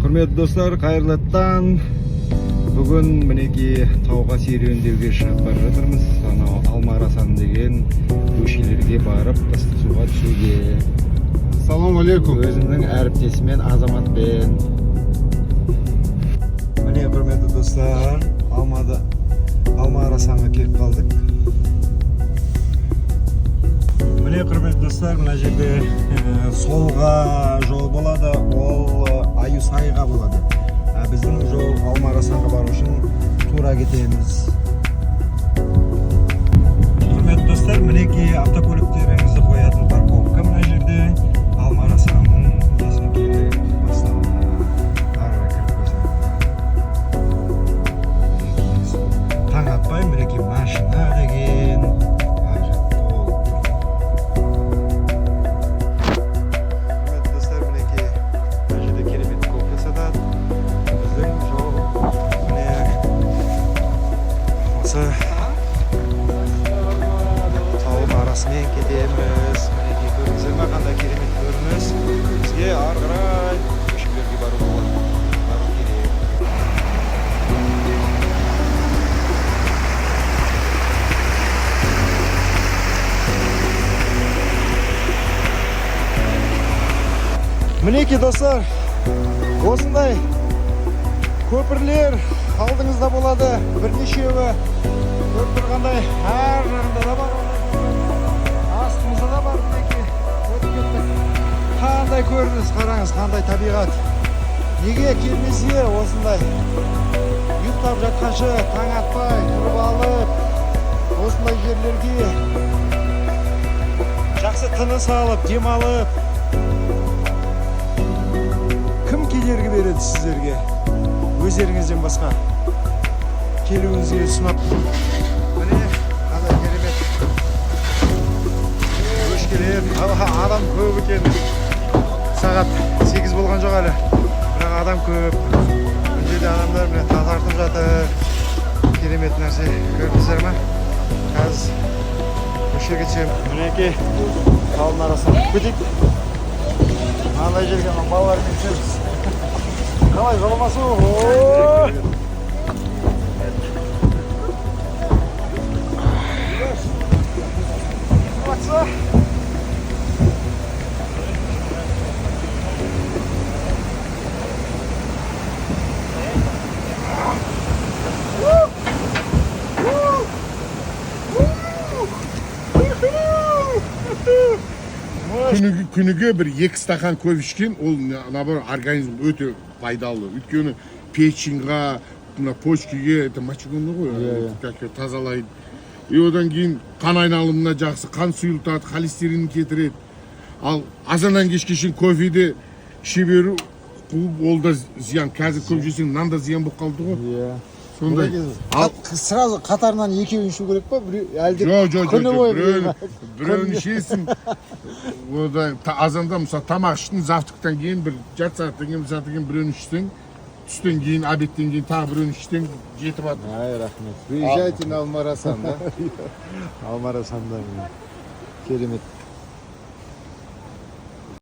Құрметті достар, қайырлы таң. Бүгін мінеки тауға серуендеуге шығып бара жатырмыз. Анау Алма-Арасан деген көшелерге барып ыстық суға түсуге. Ассалаумағалейкум. Өзімнің әріптесімен Азаматпен. Міне құрметті достар, Алма-Арасанға келіп қалдық. Міне құрметті достар, мына жерде солға жол болады, ол Аюсайға болады. Біздің жол Алма-Арасанға бару үшін тура кетеміз. Құрметті достар, мінеки автокөліктеріңізді қоятын парковка мына жерде. Алма-Арасанның Есенкелі бастауына ары кіріп қойсаңыз. Таң атпай мінеки машина деген тауым арасымен кетеміз. Мінеки көрдіңіздер ме, қандай керемет көрініс. Бізге ары қарай көшелерге бару керек. Мінеки достар, осындай көпірлер алдыңызда болады, бірнешеуі. Көріп тұрғандай әр жағында да бар, астымызда да бар. Мінеки өтіп кеттік. Қандай көрініс, қараңыз, қандай табиғат. Неге келмесе осындай ұйықтап жатқанша таң атпай тұрып алып, осындай жерлерге жақсы тыныс алып, демалып, кім кедергі береді сіздерге? Өздеріңізден басқа келуіңізге ұсынып. Міне қандай керемет көшкелер, адам көп екен. Сағат 8 болған жоқ әлі, бірақ адам көп. Мына жерде адамдар міне тартып жатыр. Керемет нәрсе, көрдіңіздер ме? Қазір көшеге түсемін. Мінеки Алма-Арасанға кетейік. Мынандай жерге балалармен түсеміз. Қалай жоламасу? Күніге бір 2 стақан көп ішкен, ол наоборот организм өте пайдалы. Өйткені печеньға, почкаге, мочегонды ғой, тазалайды. Одан кейін қан айналымына жақсы, қан сұйылтады, холестерин кетіреді. Ал азаннан кешке шейін кофеде іше беру, ол да зиян. Қазір көп жесең нан да зиян болып қалды ғой. Сондай. Сразу қатарынан екеуін ішу керек па? Жоқ, біреуін ішесің. Азанда мысалы тамақ іштің, завтрактан кейін бір жарты сағаттан кейін, сағаттан кейін біреуін ішсең, түстен кейін, обедтен кейін тағы біреуін ішсең, жетіп жатыр. Ай, рахмет. Приезжайте на Алма-Арасан, да? Алма-Арасанда керемет.